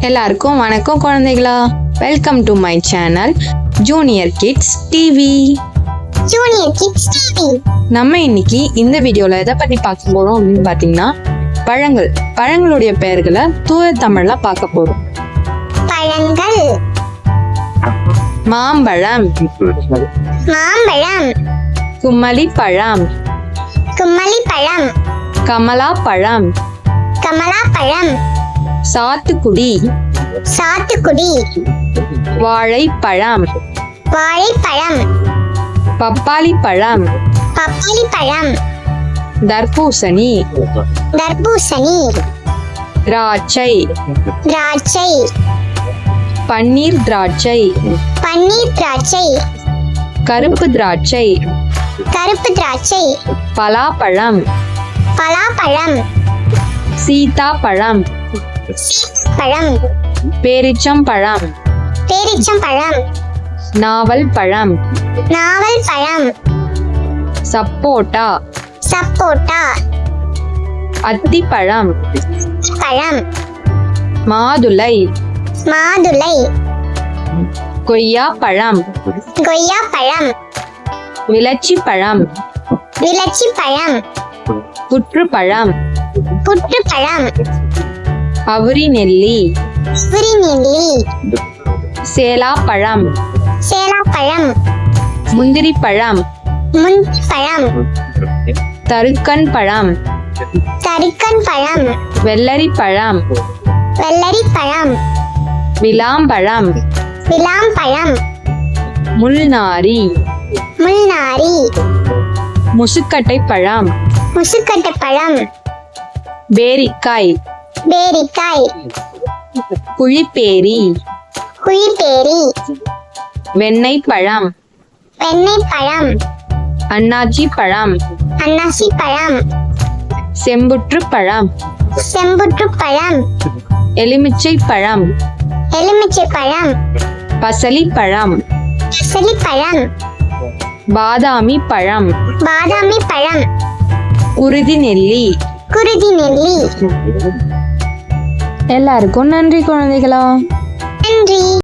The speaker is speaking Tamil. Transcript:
எல்லாருக்கும் வணக்கம் குழந்தைகளா. Welcome to my channel junior kids TV. நம்ம இன்னைக்கு இந்த வீடியோல எதை பத்தி பார்க்க போறோம் அப்படின்னு பாத்தீங்கன்னா, பழங்களுடைய பெயர்களை தூய தமிழ்ல பார்க்க போறோம். பழங்கள்: மாம்பழம், கும்மலி பழம், கமலா பழம், சாத்துக்குடி, வாழைப்பழம், பப்பாளி பழம், தர்பூசணி, திராட்சை, பன்னீர் திராட்சை, கருப்பு திராட்சை, பலாப்பழம், சீதாப்பழம், பேரிச்சம்பழம், நாவல் பழம், சப்போட்டா, அத்திப்பழம், மாதுளை, கொய்யாப்பழம், விளச்சிப்பழம், புற்றுப்பழம், அவுரி நெல்லி, சேலாப்பழம், முந்திரி பழம், தருக்கன் பழம், வெள்ளரி பழம், விளாம்பழம், முள்நாரி, முசுக்கட்டை பழம், பேரிக்காய், குழிப்பேரி, வெண்ணெய் பழம், அன்னாச்சி பழம், செம்புற்று பழம், எலுமிச்சை பழம், பசலி பழம், பாதாமி பழம், குருதி நெல்லி. எல்லாருக்கும் நன்றி குழந்தைகளா. நன்றி.